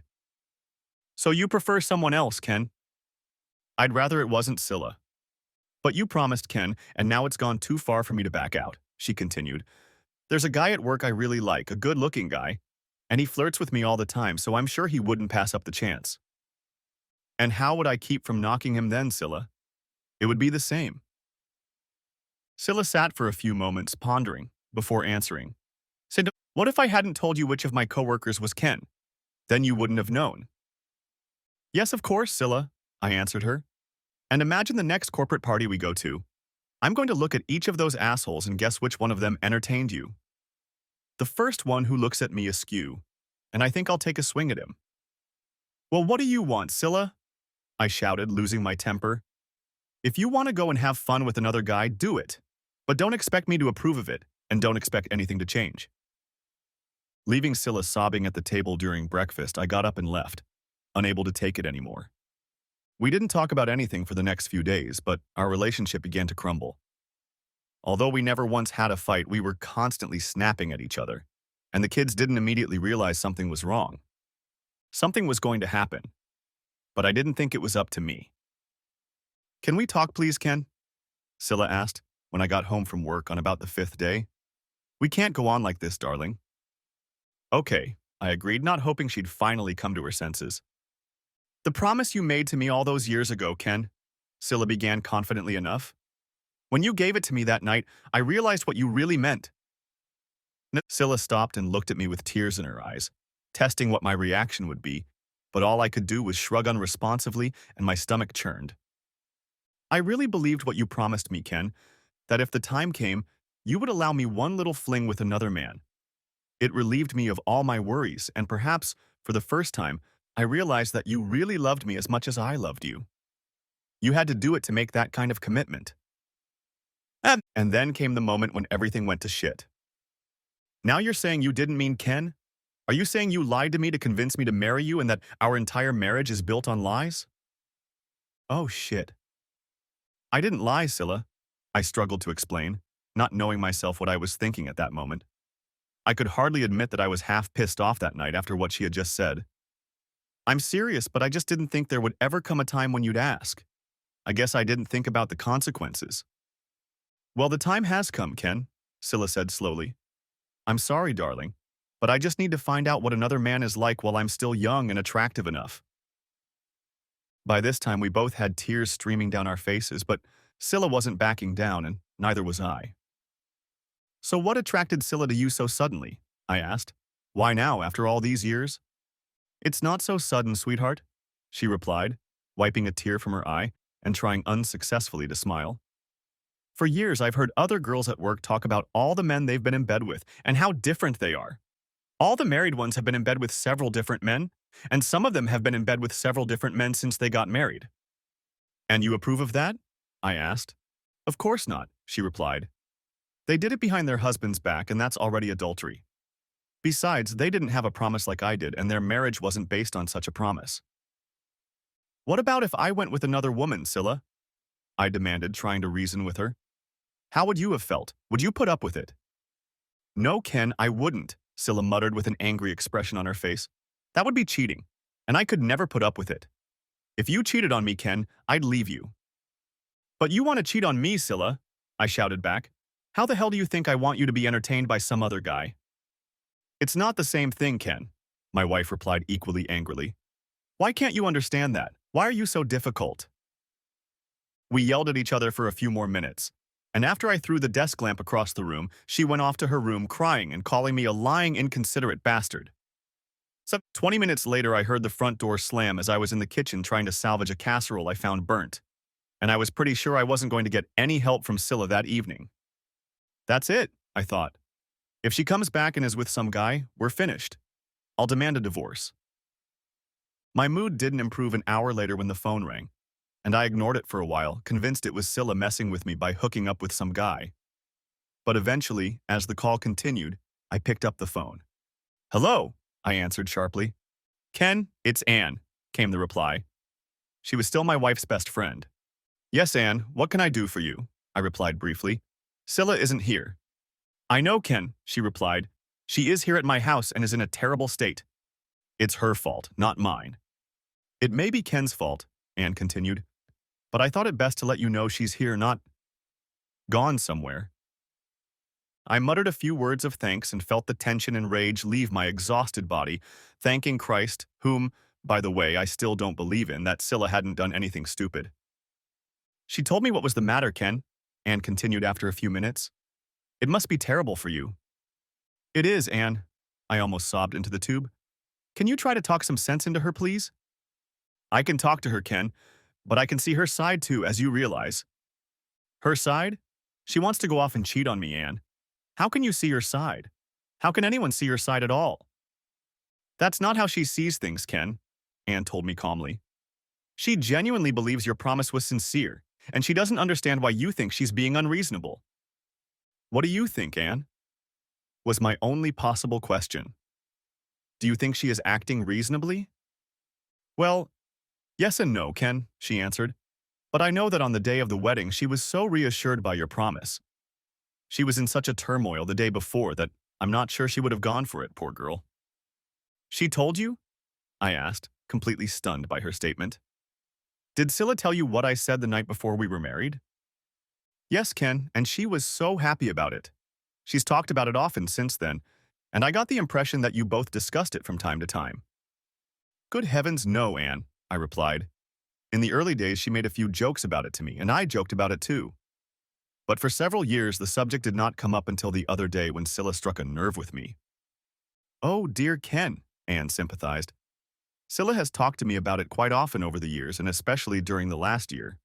So you prefer someone else, Ken? I'd rather it wasn't Scylla. But you promised, Ken, and now it's gone too far for me to back out, she continued. There's a guy at work I really like, a good-looking guy, and he flirts with me all the time, so I'm sure he wouldn't pass up the chance. And how would I keep from knocking him then, Scylla? It would be the same. Scylla sat for a few moments, pondering, before answering. Said, what if I hadn't told you which of my coworkers was Ken? Then you wouldn't have known. Yes, of course, Scylla, I answered her. And imagine the next corporate party we go to. I'm going to look at each of those assholes and guess which one of them entertained you. The first one who looks at me askew, and I think I'll take a swing at him. Well, what do you want, Scylla? I shouted, losing my temper. If you want to go and have fun with another guy, do it. But don't expect me to approve of it, and don't expect anything to change. Leaving Scylla sobbing at the table during breakfast, I got up and left, unable to take it anymore. We didn't talk about anything for the next few days, but our relationship began to crumble. Although we never once had a fight, we were constantly snapping at each other, and the kids didn't immediately realize something was wrong. Something was going to happen, but I didn't think it was up to me. Can we talk, please, Ken? Scylla asked when I got home from work on about the fifth day. We can't go on like this, darling. Okay, I agreed, not hoping she'd finally come to her senses. The promise you made to me all those years ago, Ken, Scylla began confidently enough. When you gave it to me that night, I realized what you really meant. Scylla stopped and looked at me with tears in her eyes, testing what my reaction would be, but all I could do was shrug unresponsively and my stomach churned. I really believed what you promised me, Ken, that if the time came, you would allow me one little fling with another man. It relieved me of all my worries, and perhaps, for the first time, I realized that you really loved me as much as I loved you. You had to do it to make that kind of commitment. And then came the moment when everything went to shit. Now you're saying you didn't mean Ken? Are you saying you lied to me to convince me to marry you and that our entire marriage is built on lies? Oh, shit. I didn't lie, Scylla. I struggled to explain, not knowing myself what I was thinking at that moment. I could hardly admit that I was half pissed off that night after what she had just said. I'm serious, but I just didn't think there would ever come a time when you'd ask. I guess I didn't think about the consequences. Well, the time has come, Ken, Scylla said slowly. I'm sorry, darling, but I just need to find out what another man is like while I'm still young and attractive enough. By this time, we both had tears streaming down our faces, but Scylla wasn't backing down, and neither was I. So what attracted Scylla to you so suddenly? I asked. Why now, after all these years? It's not so sudden, sweetheart, she replied, wiping a tear from her eye and trying unsuccessfully to smile. For years, I've heard other girls at work talk about all the men they've been in bed with and how different they are. All the married ones have been in bed with several different men, and some of them have been in bed with several different men since they got married. And you approve of that? I asked. Of course not, she replied. They did it behind their husband's back, and that's already adultery. Besides, they didn't have a promise like I did, and their marriage wasn't based on such a promise. What about if I went with another woman, Scylla? I demanded, trying to reason with her. How would you have felt? Would you put up with it? No, Ken, I wouldn't, Scylla muttered with an angry expression on her face. That would be cheating, and I could never put up with it. If you cheated on me, Ken, I'd leave you. But you want to cheat on me, Scylla, I shouted back. How the hell do you think I want you to be entertained by some other guy? It's not the same thing, Ken, my wife replied equally angrily. Why can't you understand that? Why are you so difficult? We yelled at each other for a few more minutes, and after I threw the desk lamp across the room, she went off to her room crying and calling me a lying, inconsiderate bastard. 20 minutes later, I heard the front door slam as I was in the kitchen trying to salvage a casserole I found burnt, and I was pretty sure I wasn't going to get any help from Scylla that evening. That's it, I thought. If she comes back and is with some guy, we're finished. I'll demand a divorce. My mood didn't improve an hour later when the phone rang, and I ignored it for a while, convinced it was Scylla messing with me by hooking up with some guy. But eventually, as the call continued, I picked up the phone. Hello, I answered sharply. Ken, it's Anne, came the reply. She was still my wife's best friend. Yes, Anne, what can I do for you? I replied briefly. Scylla isn't here. I know, Ken, she replied. She is here at my house and is in a terrible state. It's her fault, not mine. It may be Ken's fault, Anne continued, but I thought it best to let you know she's here, not gone somewhere. I muttered a few words of thanks and felt the tension and rage leave my exhausted body, thanking Christ, whom, by the way, I still don't believe in, that Scylla hadn't done anything stupid. She told me what was the matter, Ken, Anne continued after a few minutes. It must be terrible for you. It is, Anne, I almost sobbed into the tube. Can you try to talk some sense into her, please? I can talk to her, Ken, but I can see her side too, as you realize. Her side? She wants to go off and cheat on me, Anne. How can you see her side? How can anyone see her side at all? That's not how she sees things, Ken, Anne told me calmly. She genuinely believes your promise was sincere, and she doesn't understand why you think she's being unreasonable. What do you think, Anne? Was my only possible question. Do you think she is acting reasonably? Well, yes and no, Ken, she answered. But I know that on the day of the wedding she was so reassured by your promise. She was in such a turmoil the day before that I'm not sure she would have gone for it, poor girl. She told you? I asked, completely stunned by her statement. Did Scylla tell you what I said the night before we were married? Yes, Ken, and she was so happy about it. She's talked about it often since then, and I got the impression that you both discussed it from time to time. Good heavens, no, Anne, I replied. In the early days, she made a few jokes about it to me, and I joked about it too. But for several years, the subject did not come up until the other day when Scylla struck a nerve with me. Oh, dear Ken, Anne sympathized. Scylla has talked to me about it quite often over the years, and especially during the last year.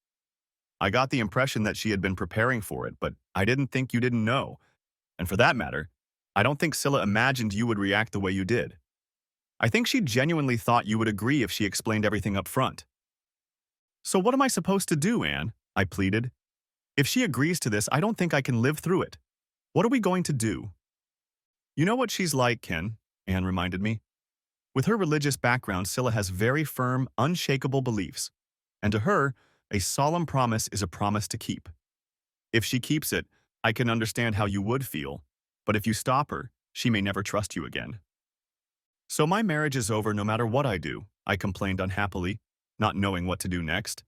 I got the impression that she had been preparing for it, but I didn't think you didn't know. And for that matter, I don't think Scylla imagined you would react the way you did. I think she genuinely thought you would agree if she explained everything up front. So what am I supposed to do, Anne? I pleaded. If she agrees to this, I don't think I can live through it. What are we going to do? You know what she's like, Ken, Anne reminded me. With her religious background, Scylla has very firm, unshakable beliefs. And to her, a solemn promise is a promise to keep. If she keeps it, I can understand how you would feel, but if you stop her, she may never trust you again. So my marriage is over no matter what I do, I complained unhappily, not knowing what to do next.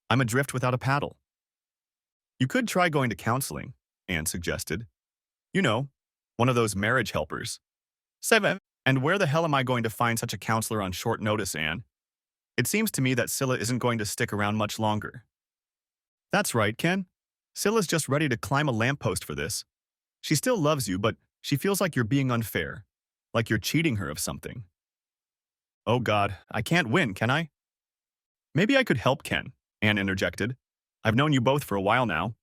I'm adrift without a paddle. You could try going to counseling, Anne suggested. You know, one of those marriage helpers. 7. And where the hell am I going to find such a counselor on short notice, Anne? It seems to me that Scylla isn't going to stick around much longer. That's right, Ken. Scylla's just ready to climb a lamppost for this. She still loves you, but she feels like you're being unfair, like you're cheating her of something. Oh God, I can't win, can I? Maybe I could help, Ken, Anne interjected. I've known you both for a while now.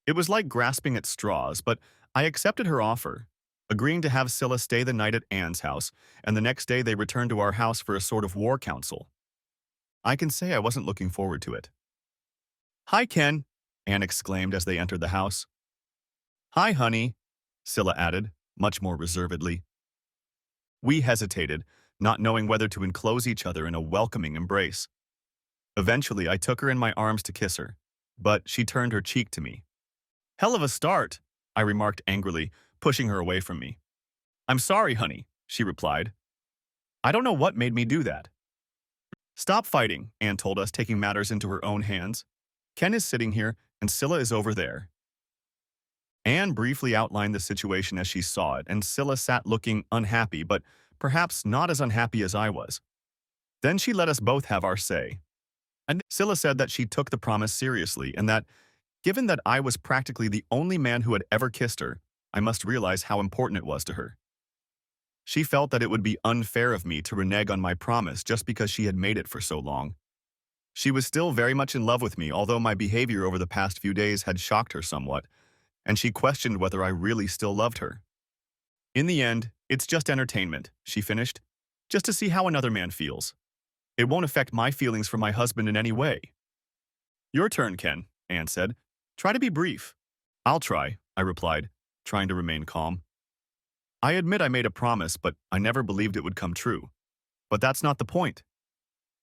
It was like grasping at straws, but I accepted her offer, agreeing to have Scylla stay the night at Anne's house, and the next day they returned to our house for a sort of war council. I can say I wasn't looking forward to it. Hi, Ken, Anne exclaimed as they entered the house. Hi, honey, Scylla added, much more reservedly. We hesitated, not knowing whether to enclose each other in a welcoming embrace. Eventually, I took her in my arms to kiss her, but she turned her cheek to me. Hell of a start, I remarked angrily, pushing her away from me. I'm sorry, honey, she replied. I don't know what made me do that. Stop fighting, Anne told us, taking matters into her own hands. Ken is sitting here, and Scylla is over there. Anne briefly outlined the situation as she saw it, and Scylla sat looking unhappy, but perhaps not as unhappy as I was. Then she let us both have our say. And Scylla said that she took the promise seriously, and that, given that I was practically the only man who had ever kissed her, I must realize how important it was to her. She felt that it would be unfair of me to renege on my promise just because she had made it for so long. She was still very much in love with me, although my behavior over the past few days had shocked her somewhat, and she questioned whether I really still loved her. In the end, it's just entertainment, she finished, just to see how another man feels. It won't affect my feelings for my husband in any way. Your turn, Ken, Anne said. Try to be brief. I'll try, I replied, trying to remain calm. I admit I made a promise, but I never believed it would come true. But that's not the point.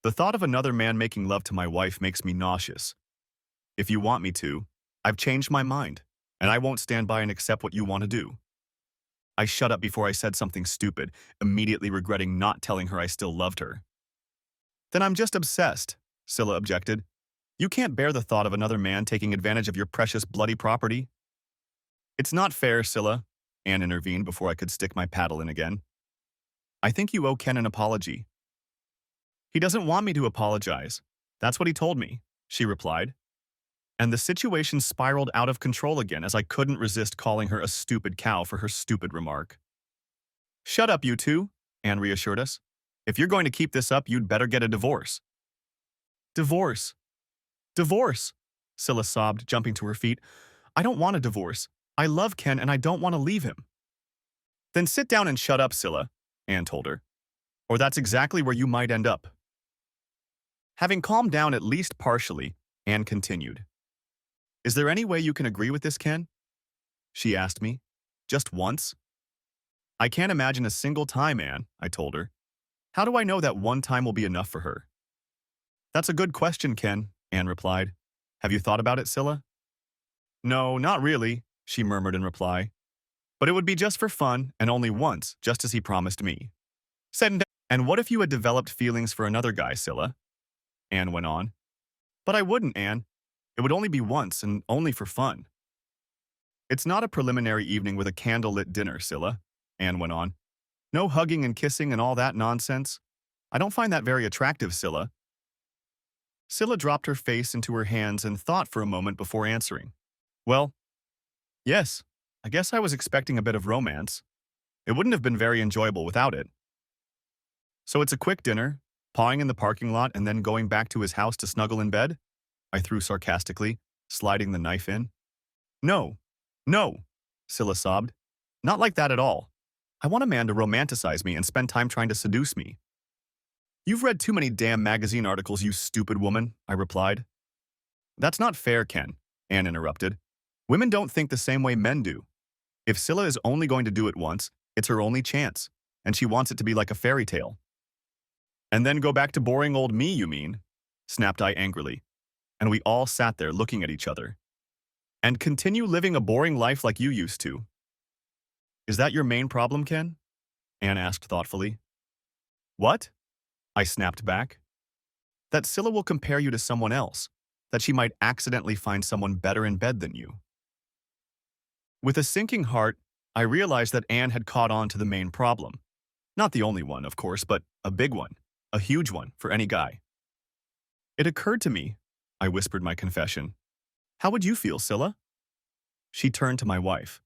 The thought of another man making love to my wife makes me nauseous. If you want me to, I've changed my mind, and I won't stand by and accept what you want to do. I shut up before I said something stupid, immediately regretting not telling her I still loved her. Then I'm just obsessed, Scylla objected. You can't bear the thought of another man taking advantage of your precious bloody property. It's not fair, Scylla, Anne intervened before I could stick my paddle in again. I think you owe Ken an apology. He doesn't want me to apologize. That's what he told me, she replied. And the situation spiraled out of control again as I couldn't resist calling her a stupid cow for her stupid remark. Shut up, you two, Anne reassured us. If you're going to keep this up, you'd better get a divorce. Divorce. Divorce, Scylla sobbed, jumping to her feet. I don't want a divorce. I love Ken and I don't want to leave him. Then sit down and shut up, Scylla, Anne told her. Or that's exactly where you might end up. Having calmed down at least partially, Anne continued. Is there any way you can agree with this, Ken? She asked me. Just once? I can't imagine a single time, Anne, I told her. How do I know that one time will be enough for her? That's a good question, Ken, Anne replied. Have you thought about it, Scylla? No, not really, she murmured in reply. But it would be just for fun, and only once, just as he promised me. And what if you had developed feelings for another guy, Scylla? Anne went on. But I wouldn't, Anne. It would only be once and only for fun. It's not a preliminary evening with a candlelit dinner, Scylla, Anne went on. No hugging and kissing and all that nonsense. I don't find that very attractive, Scylla. Scylla dropped her face into her hands and thought for a moment before answering. Well, yes, I guess I was expecting a bit of romance. It wouldn't have been very enjoyable without it. So it's a quick dinner, pawing in the parking lot and then going back to his house to snuggle in bed? I threw sarcastically, sliding the knife in. No, no, Scylla sobbed. Not like that at all. I want a man to romanticize me and spend time trying to seduce me. You've read too many damn magazine articles, you stupid woman, I replied. That's not fair, Ken, Anne interrupted. Women don't think the same way men do. If Scylla is only going to do it once, it's her only chance, and she wants it to be like a fairy tale. And then go back to boring old me, you mean? Snapped I angrily, and we all sat there looking at each other. And continue living a boring life like you used to. Is that your main problem, Ken? Anne asked thoughtfully. What? I snapped back. That Scylla will compare you to someone else, that she might accidentally find someone better in bed than you. With a sinking heart, I realized that Anne had caught on to the main problem. Not the only one, of course, but a big one, a huge one for any guy. It occurred to me, I whispered my confession. How would you feel, Scylla? She turned to my wife.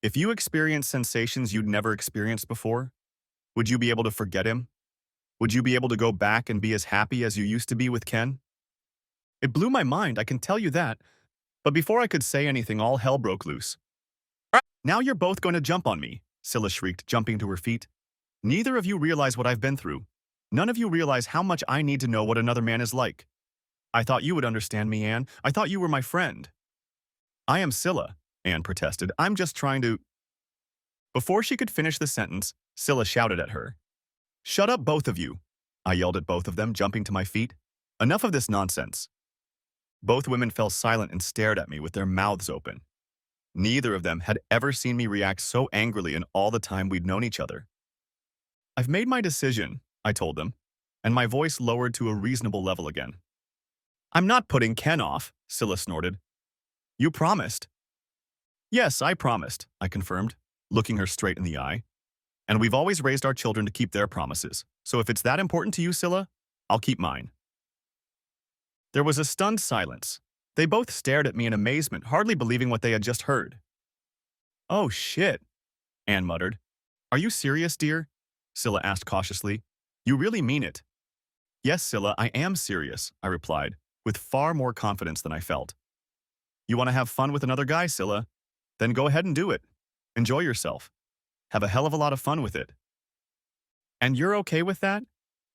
If you experienced sensations you'd never experienced before, would you be able to forget him? Would you be able to go back and be as happy as you used to be with Ken? It blew my mind, I can tell you that. But before I could say anything, all hell broke loose. Now you're both going to jump on me, Scylla shrieked, jumping to her feet. Neither of you realize what I've been through. None of you realize how much I need to know what another man is like. I thought you would understand me, Anne. I thought you were my friend. I am Scylla, Anne protested. I'm just trying to… Before she could finish the sentence, Scylla shouted at her. Shut up, both of you, I yelled at both of them, jumping to my feet. Enough of this nonsense. Both women fell silent and stared at me with their mouths open. Neither of them had ever seen me react so angrily in all the time we'd known each other. I've made my decision, I told them, and my voice lowered to a reasonable level again. I'm not putting Ken off, Scylla snorted. You promised. Yes, I promised, I confirmed, looking her straight in the eye. And we've always raised our children to keep their promises. So if it's that important to you, Scylla, I'll keep mine. There was a stunned silence. They both stared at me in amazement, hardly believing what they had just heard. Oh, shit, Anne muttered. Are you serious, dear? Scylla asked cautiously. You really mean it? Yes, Scylla, I am serious, I replied, with far more confidence than I felt. You want to have fun with another guy, Scylla? Then go ahead and do it. Enjoy yourself. Have a hell of a lot of fun with it. And you're okay with that?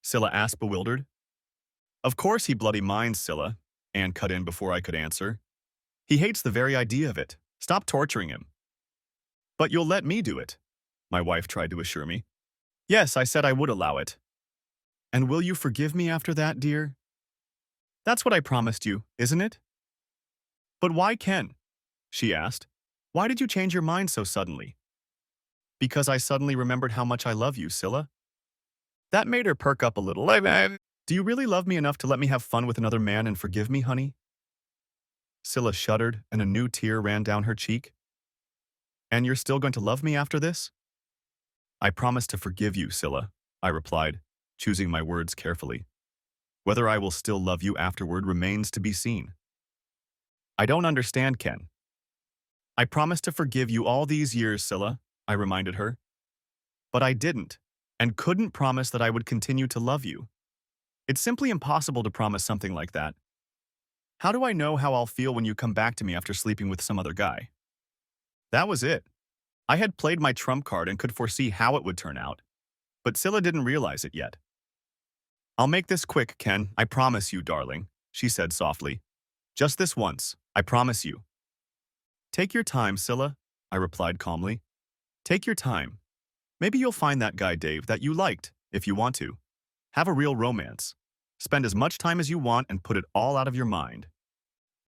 Scylla asked, bewildered. Of course he bloody minds, Scylla, Anne cut in before I could answer. He hates the very idea of it. Stop torturing him. But you'll let me do it, my wife tried to assure me. Yes, I said I would allow it. And will you forgive me after that, dear? That's what I promised you, isn't it? But why Ken? She asked. Why did you change your mind so suddenly? Because I suddenly remembered how much I love you, Scylla. That made her perk up a little. Do you really love me enough to let me have fun with another man and forgive me, honey? Scylla shuddered, and a new tear ran down her cheek. And you're still going to love me after this? I promise to forgive you, Scylla, I replied, choosing my words carefully. Whether I will still love you afterward remains to be seen. I don't understand, Ken. I promised to forgive you all these years, Scylla, I reminded her. But I didn't, and couldn't promise that I would continue to love you. It's simply impossible to promise something like that. How do I know how I'll feel when you come back to me after sleeping with some other guy? That was it. I had played my trump card and could foresee how it would turn out, but Scylla didn't realize it yet. I'll make this quick, Ken, I promise you, darling, she said softly. Just this once, I promise you. Take your time, Scylla, I replied calmly. Take your time. Maybe you'll find that guy, Dave, that you liked, if you want to. Have a real romance. Spend as much time as you want and put it all out of your mind.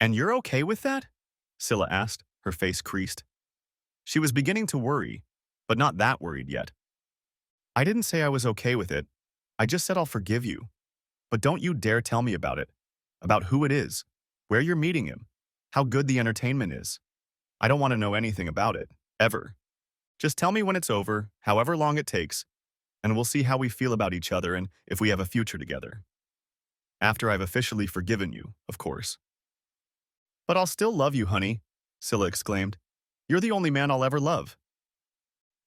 And you're okay with that? Scylla asked, her face creased. She was beginning to worry, but not that worried yet. I didn't say I was okay with it. I just said I'll forgive you. But don't you dare tell me about it. About who it is. where you're meeting him, how good the entertainment is. I don't want to know anything about it, ever. Just tell me when it's over, however long it takes, and we'll see how we feel about each other and if we have a future together. After I've officially forgiven you, of course. But I'll still love you, honey, Scylla exclaimed. You're the only man I'll ever love.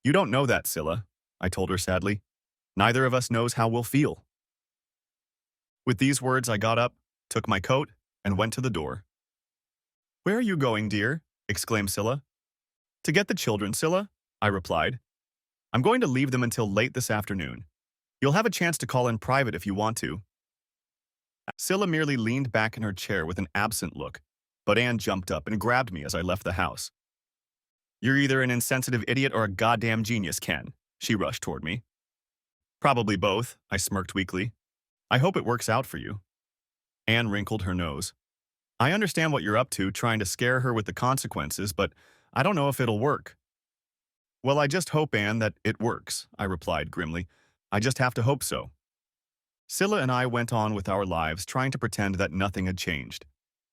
You don't know that, Scylla, I told her sadly. Neither of us knows how we'll feel. With these words, I got up, took my coat, and went to the door. Where are you going, dear? Exclaimed Scylla. To get the children, Scylla, I replied. I'm going to leave them until late this afternoon. You'll have a chance to call in private if you want to. Scylla merely leaned back in her chair with an absent look, but Anne jumped up and grabbed me as I left the house. You're either an insensitive idiot or a goddamn genius, Ken, she rushed toward me. Probably both, I smirked weakly. I hope it works out for you. Anne wrinkled her nose. I understand what you're up to, trying to scare her with the consequences, but I don't know if it'll work. Well, I just hope, Anne, that it works, I replied grimly. I just have to hope so. Scylla and I went on with our lives, trying to pretend that nothing had changed.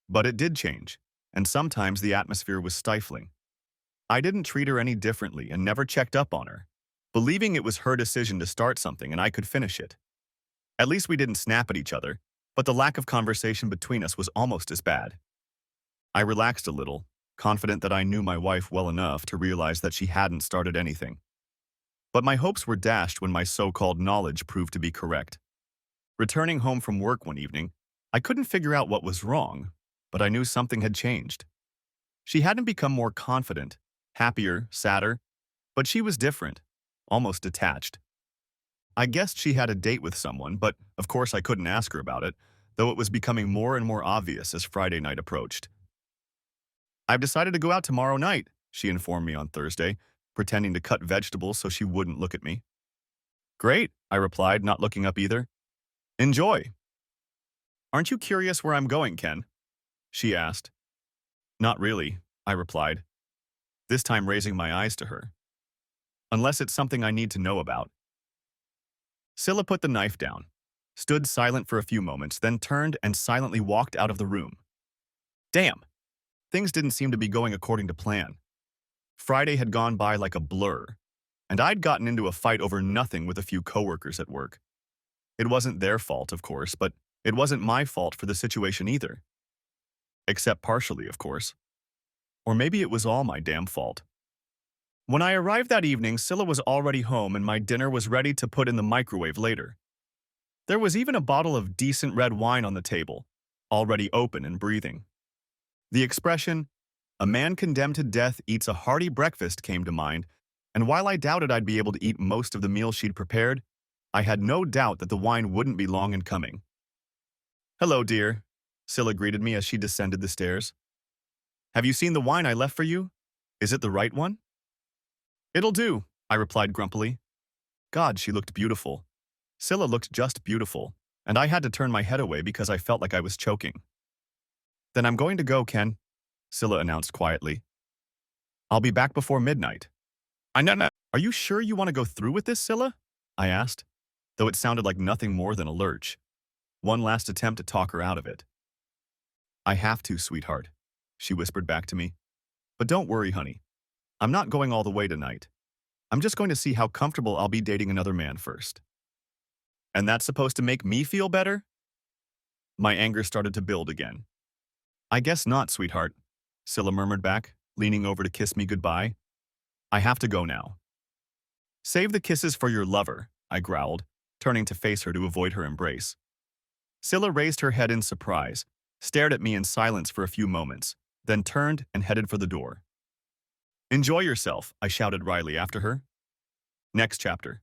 But it did change, and sometimes the atmosphere was stifling. I didn't treat her any differently and never checked up on her, believing it was her decision to start something and I could finish it. At least we didn't snap at each other, but the lack of conversation between us was almost as bad. I relaxed a little, confident that I knew my wife well enough to realize that she hadn't started anything. But my hopes were dashed when my so-called knowledge proved to be correct. Returning home from work one evening, I couldn't figure out what was wrong, but I knew something had changed. She hadn't become more confident, happier, sadder, but she was different, almost detached. I guessed she had a date with someone, but of course I couldn't ask her about it, though it was becoming more and more obvious as Friday night approached. I've decided to go out tomorrow night, she informed me on Thursday, pretending to cut vegetables so she wouldn't look at me. Great, I replied, not looking up either. Enjoy. Aren't you curious where I'm going, Ken? She asked. Not really, I replied, this time raising my eyes to her. Unless it's something I need to know about. Scylla put the knife down, stood silent for a few moments, then turned and silently walked out of the room. Damn! Things didn't seem to be going according to plan. Friday had gone by like a blur, and I'd gotten into a fight over nothing with a few coworkers at work. It wasn't their fault, of course, but it wasn't my fault for the situation either. Except partially, of course. Or maybe it was all my damn fault. When I arrived that evening, Scylla was already home and my dinner was ready to put in the microwave later. There was even a bottle of decent red wine on the table, already open and breathing. The expression, "a man condemned to death eats a hearty breakfast," came to mind, and while I doubted I'd be able to eat most of the meal she'd prepared, I had no doubt that the wine wouldn't be long in coming. Hello, dear, Scylla greeted me as she descended the stairs. Have you seen the wine I left for you? Is it the right one? It'll do, I replied grumpily. God, she looked beautiful. Scylla looked just beautiful, and I had to turn my head away because I felt like I was choking. Then I'm going to go, Ken, Scylla announced quietly. I'll be back before midnight. No. Are you sure you want to go through with this, Scylla? I asked, though it sounded like nothing more than a lurch. One last attempt to talk her out of it. I have to, sweetheart, she whispered back to me. But don't worry, honey. I'm not going all the way tonight. I'm just going to see how comfortable I'll be dating another man first. And that's supposed to make me feel better? My anger started to build again. I guess not, sweetheart, Scylla murmured back, leaning over to kiss me goodbye. I have to go now. Save the kisses for your lover, I growled, turning to face her to avoid her embrace. Scylla raised her head in surprise, stared at me in silence for a few moments, then turned and headed for the door. Enjoy yourself, I shouted wryly after her. Next chapter.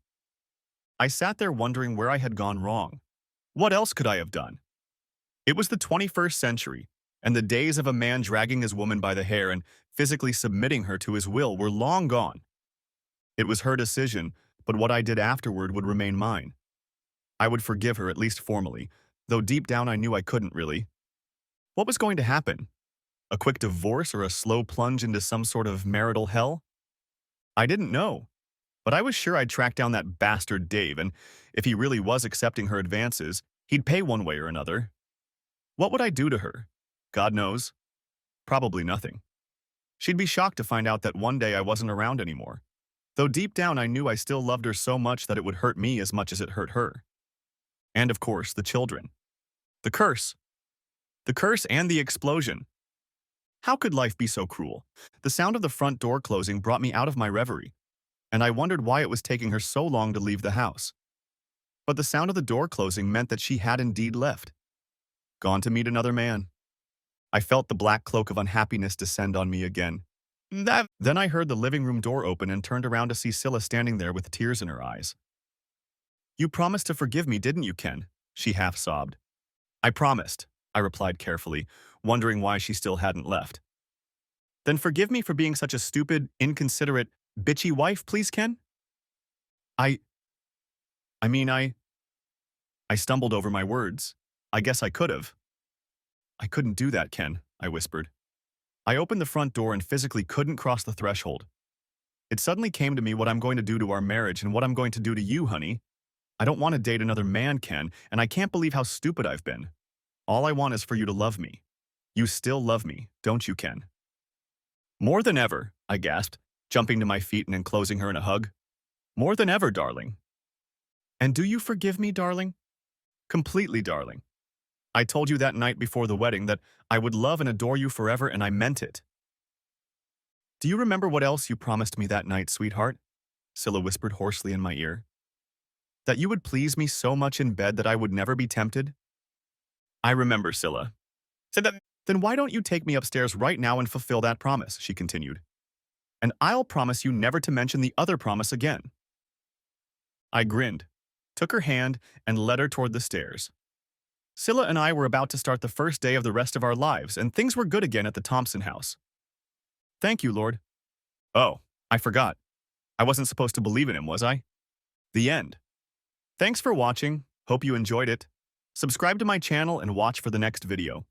I sat there wondering where I had gone wrong. What else could I have done? It was the 21st century, and the days of a man dragging his woman by the hair and physically submitting her to his will were long gone. It was her decision, but what I did afterward would remain mine. I would forgive her, at least formally, though deep down I knew I couldn't really. What was going to happen? A quick divorce or a slow plunge into some sort of marital hell? I didn't know, but I was sure I'd track down that bastard Dave, and if he really was accepting her advances, he'd pay one way or another. What would I do to her? God knows. Probably nothing. She'd be shocked to find out that one day I wasn't around anymore. Though deep down I knew I still loved her so much that it would hurt me as much as it hurt her. And of course, the children. The curse. The curse and the explosion. How could life be so cruel? The sound of the front door closing brought me out of my reverie, and I wondered why it was taking her so long to leave the house. But the sound of the door closing meant that she had indeed left, gone to meet another man. I felt the black cloak of unhappiness descend on me again. Then I heard the living room door open and turned around to see Scylla standing there with tears in her eyes. "You promised to forgive me, didn't you, Ken?" she half sobbed. "I promised," I replied carefully, wondering why she still hadn't left. "Then forgive me for being such a stupid, inconsiderate, bitchy wife, please, Ken?" I, I mean, I stumbled over my words. I guess I could have. "I couldn't do that, Ken," I whispered. I opened the front door and physically couldn't cross the threshold. It suddenly came to me what I'm going to do to our marriage and what I'm going to do to you, honey. I don't want to date another man, Ken, and I can't believe how stupid I've been. All I want is for you to love me. You still love me, don't you, Ken?" "More than ever," I gasped, jumping to my feet and enclosing her in a hug. "More than ever, darling." "And do you forgive me, darling?" "Completely, darling. I told you that night before the wedding that I would love and adore you forever, and I meant it." "Do you remember what else you promised me that night, sweetheart?" Scylla whispered hoarsely in my ear. "That you would please me so much in bed that I would never be tempted?" "I remember, Scylla." "Then why don't you take me upstairs right now and fulfill that promise," she continued. "And I'll promise you never to mention the other promise again." I grinned, took her hand, and led her toward the stairs. Scylla and I were about to start the first day of the rest of our lives, and things were good again at the Thompson house. "Thank you, Lord." "Oh, I forgot. I wasn't supposed to believe in him, was I?" The end. Thanks for watching. Hope you enjoyed it. Subscribe to my channel and watch for the next video.